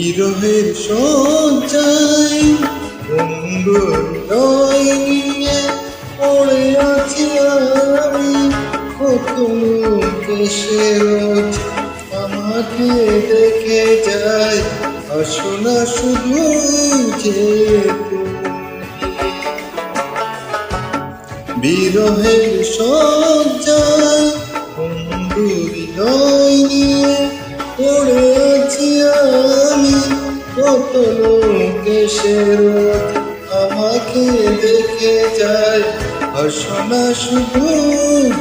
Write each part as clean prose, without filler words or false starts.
বিরহের সজ্জায় বন্ধুর হৃদয় নিয়ে পড়ে আছি আমি। কত লোক এসে রোজ আমাকে দেখে যায়, আসো না শুধু যে তুমি। বিরহের সজ্জায় বন্ধুর হৃদয় নিয়ে পড়ে আছি আমি। কত লোক এসে রোজ আমাকে দেখে যায়, আসো না শুধু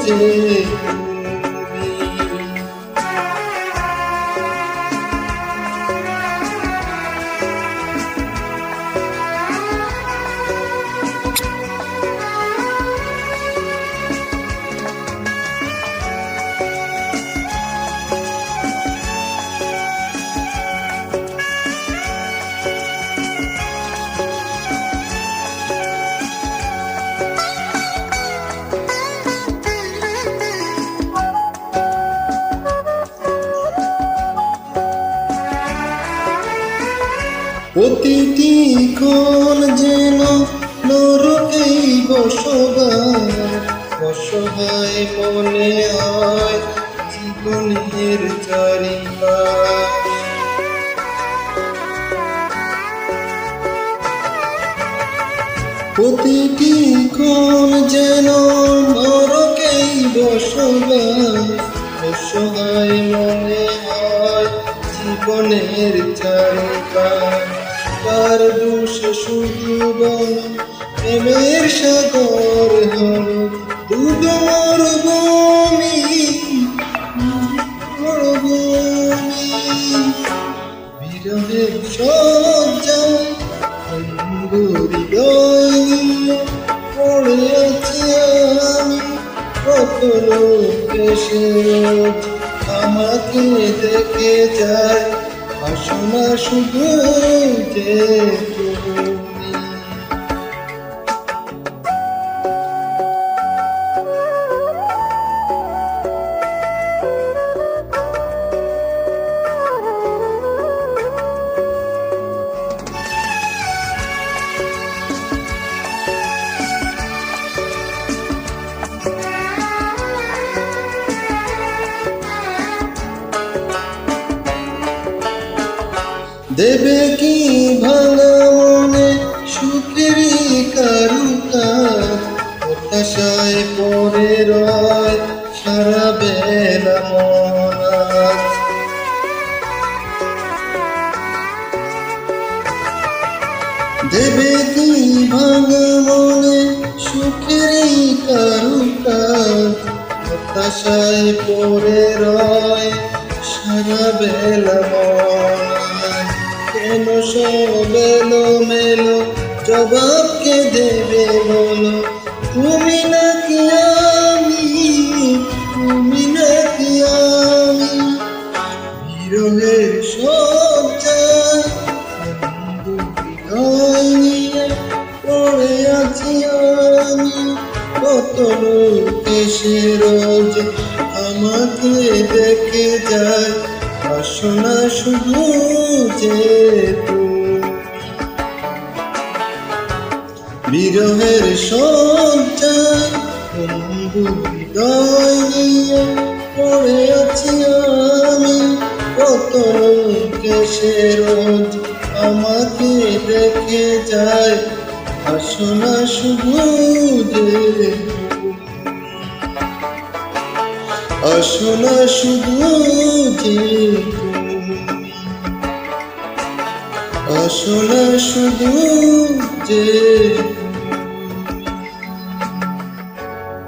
যে তুমি। প্রতিটি ক্ষণ যেন নরকেই বসবাস, অসহায় মনে হয় জীবনের চারিপাশ। প্রতিটি ক্ষণ যেন নরকেই বসবাস, অসহায় মনে হয় জীবনের চারিপাশ। কার দোষ শুধু বল, প্রেমের সাগর হল দুধ মরুভূমি, বিরহের সজ্জায় বন্ধুর হৃদয় নিয়ে পড়ে আছি আমি। কত লোক এসে রোজ আমাকে দেখে যায়, আসো না শুধু যে তুমি। দেবে কি ভাঙা মনে সুখেরই কারুকাজ, হতাশায় পড়ে রয় সারা বেলা মন আজ। দেবে কি ভাঙা মনে সুখেরই কারুকাজ, হতাশায় পড়ে রয় সারা বেলা মন। কেন সব এলোমেলো, জবাব কে দেবে বলো, তুমি নাকি আমি, তুমি নাকি আমি। বিরহের সজ্জায় বন্ধুর হৃদয় নিয়ে পড়ে আছি আমি। কত লোক এসে রোজ আমাকে দেখে যায়, আসো না শুধু যে তুমি। বিরহের সজ্জায় বন্ধুর হৃদয় নিয়ে পড়ে আছি আমি। কত লোক এসে রোজ আমাকে দেখে যায়, আসো না শুধু যে তুমি। আসো না শুধু যে তুমি, আসো না শুধু যে